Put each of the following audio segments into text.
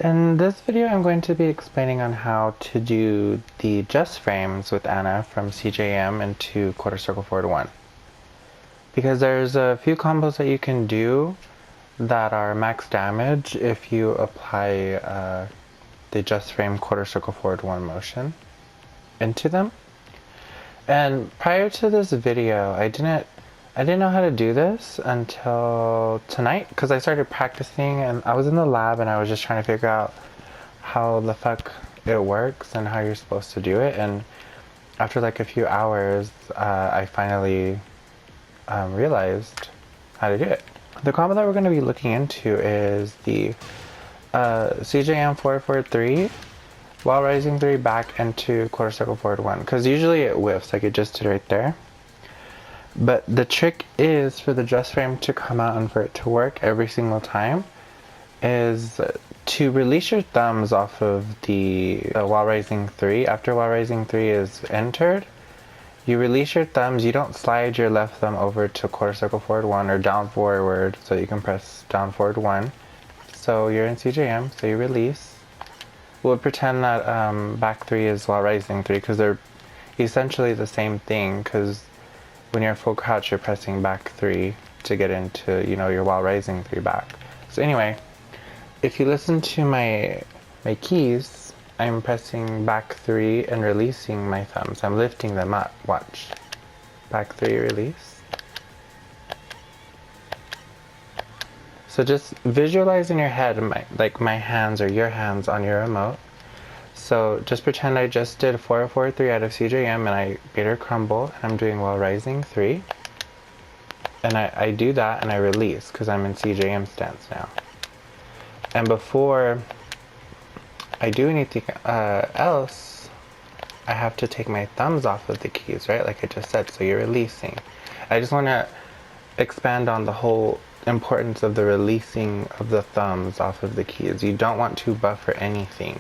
In this video, I'm going to be explaining on how to do the just frames with Anna from CJM into quarter circle forward 1. Because there's a few combos that you can do that are max damage if you apply the just frame quarter circle forward 1 motion into them. And prior to this video, I didn't know how to do this until tonight, because I started practicing and I was in the lab and I was just trying to figure out how the fuck it works and how you're supposed to do it. And after like a few hours, I finally realized how to do it. The combo that we're going to be looking into is the CJM forward forward 3 while rising 3 back into quarter circle forward 1, because usually it whiffs like it just did right there. But the trick is for the just frame to come out and for it to work every single time is to release your thumbs off of the while rising 3. After while rising 3 is entered, you release your thumbs. You don't slide your left thumb over to quarter circle forward 1 or down forward, so you can press down forward 1. So you're in CJM, so you release. We'll pretend that back 3 is while rising 3, because they're essentially the same thing, because when you're full crouch, you're pressing back 3 to get into, your while rising 3 back. So anyway, if you listen to my keys, I'm pressing back 3 and releasing my thumbs. I'm lifting them up. Watch. Back 3, release. So just visualize in your head my hands or your hands on your remote. So just pretend I just did 443 out of CJM and I made her crumble and I'm doing while rising 3. And I do that and I release because I'm in CJM stance now. And before I do anything else, I have to take my thumbs off of the keys, right? Like I just said, so you're releasing. I just want to expand on the whole importance of the releasing of the thumbs off of the keys. You don't want to buffer anything.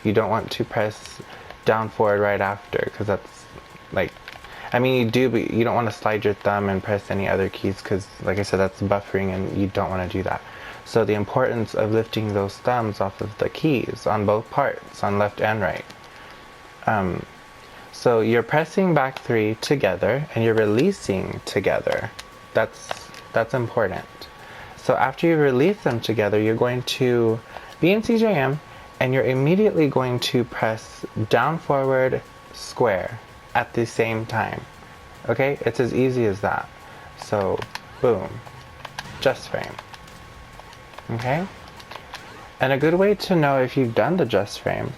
You don't want to press down forward right after, because that's you do, but you don't want to slide your thumb and press any other keys, because like I said, that's buffering and you don't want to do that. So the importance of lifting those thumbs off of the keys on both parts, on left and right. So you're pressing back 3 together and you're releasing together. That's important. So after you release them together, you're going to be in CJM and you're immediately going to press down forward square at the same time. Okay, it's as easy as that. So boom, just frame. Okay, and a good way to know if you've done the just frame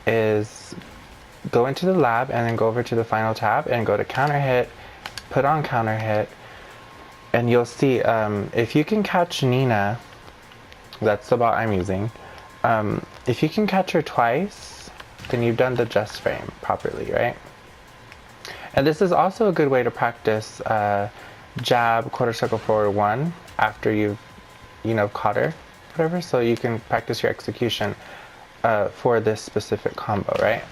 is go into the lab and then go over to the final tab and go to counter hit, put on counter hit, and you'll see if you can catch Nina, that's the bot I'm using. If you can catch her twice, then you've done the just frame properly, right? And this is also a good way to practice jab quarter circle forward 1 after you've caught her, whatever. So you can practice your execution for this specific combo, right?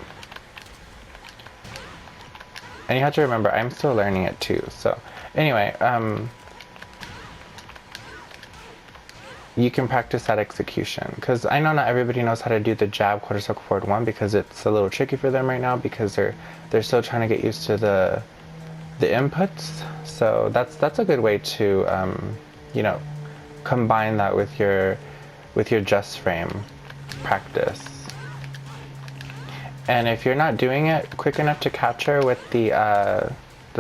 And you have to remember, I'm still learning it too. So anyway, you can practice that execution, because I know not everybody knows how to do the jab quarter circle forward 1, because it's a little tricky for them right now, because they're still trying to get used to the inputs. So that's a good way to combine that with your just frame practice. And if you're not doing it quick enough to capture with the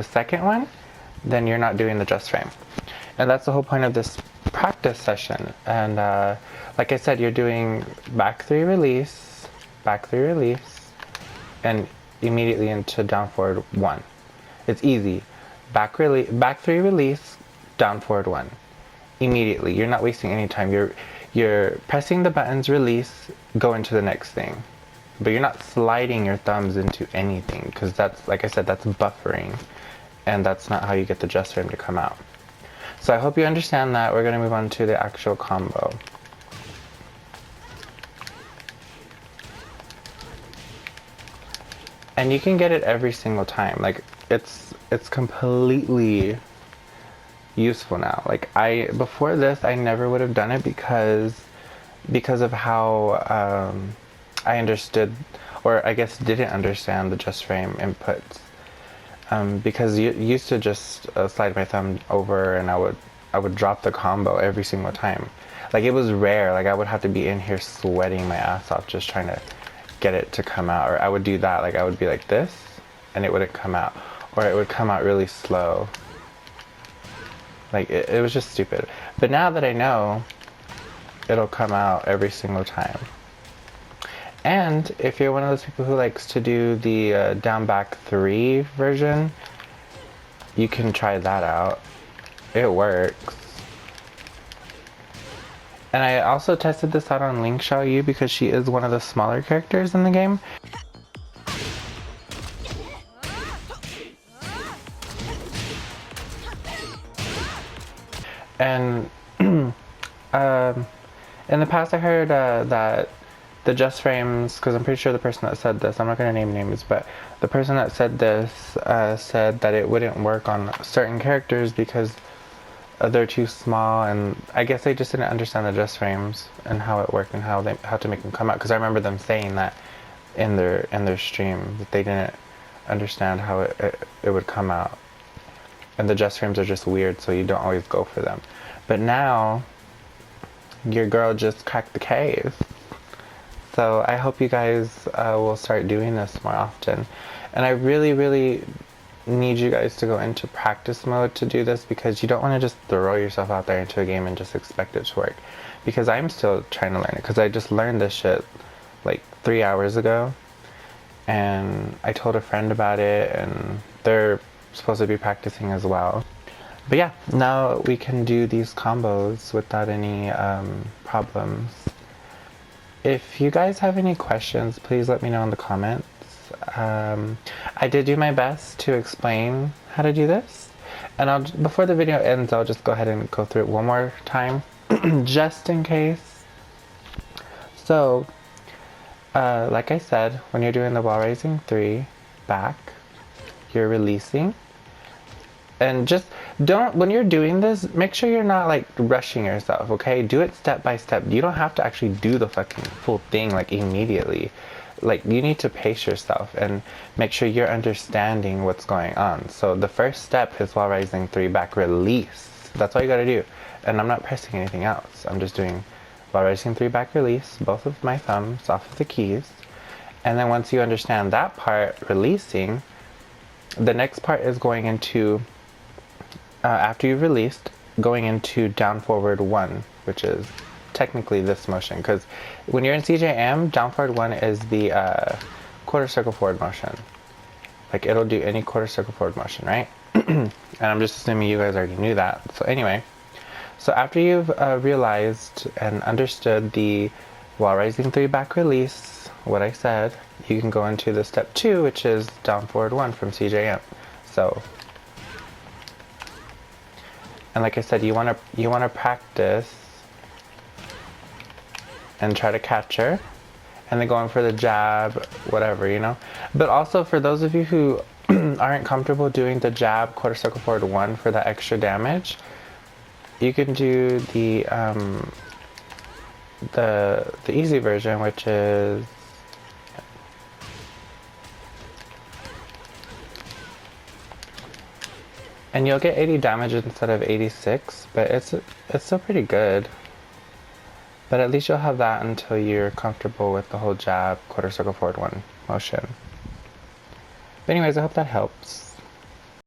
second one, then you're not doing the just frame. And that's the whole point of this practice session. And like I said, you're doing back 3 release, and immediately into down forward 1. It's easy. Back 3 release, down forward 1. Immediately. You're not wasting any time. You're pressing the buttons, release, go into the next thing. But you're not sliding your thumbs into anything, because that's, like I said, that's buffering, and that's not how you get the just frame to come out. So I hope you understand that. We're going to move on to the actual combo. And you can get it every single time. Like it's completely useful now. Like before this, I never would have done it, because because of how I understood, or I guess didn't understand, the just frame inputs. Because you used to just slide my thumb over and I would drop the combo every single time. Like, it was rare. Like, I would have to be in here sweating my ass off just trying to get it to come out. Or I would do that. Like, I would be like this and it wouldn't come out. Or it would come out really slow. Like, it was just stupid. But now that I know, it'll come out every single time. And if you're one of those people who likes to do the down back 3 version, you can try that out. It works. And I also tested this out on Link Xiaoyu because she is one of the smaller characters in the game. And in the past I heard that the just frames, because I'm pretty sure the person that said this, I'm not going to name names, but the person that said this said that it wouldn't work on certain characters because they're too small, and I guess they just didn't understand the just frames and how it worked and how to make them come out. Because I remember them saying that in their stream, that they didn't understand how it would come out, and the just frames are just weird, so you don't always go for them. But now your girl just cracked the case. So I hope you guys will start doing this more often. And I really, really need you guys to go into practice mode to do this, because you don't want to just throw yourself out there into a game and just expect it to work. Because I'm still trying to learn it, because I just learned this shit like 3 hours ago. And I told a friend about it, and they're supposed to be practicing as well. But yeah, now we can do these combos without any problems. If you guys have any questions, please let me know in the comments. I did do my best to explain how to do this. And before the video ends, I'll just go ahead and go through it one more time, just in case. So, like I said, when you're doing the wall raising 3 back, you're releasing. And just when you're doing this, make sure you're not like rushing yourself, okay? Do it step by step. You don't have to actually do the fucking full thing like immediately. Like, you need to pace yourself and make sure you're understanding what's going on. So the first step is wall raising 3 back release. That's all you gotta do. And I'm not pressing anything else. I'm just doing wall raising 3 back release, both of my thumbs off of the keys. And then once you understand that part, releasing, the next part is going into after you've released, going into down forward 1, which is technically this motion, because when you're in CJM, down forward 1 is the quarter circle forward motion. Like, it'll do any quarter circle forward motion, right? And I'm just assuming you guys already knew that. So anyway, so after you've realized and understood the wall raising 3 back release, what I said, you can go into the step 2, which is down forward 1 from CJM. So, and like I said, you want to practice and try to catch her, and then going for the jab, whatever, you know. But also, for those of you who aren't comfortable doing the jab quarter circle forward 1 for that extra damage, you can do the easy version, which is and you'll get 80 damage instead of 86, but it's still pretty good. But at least you'll have that until you're comfortable with the whole jab quarter circle forward 1 motion. But anyways, I hope that helps.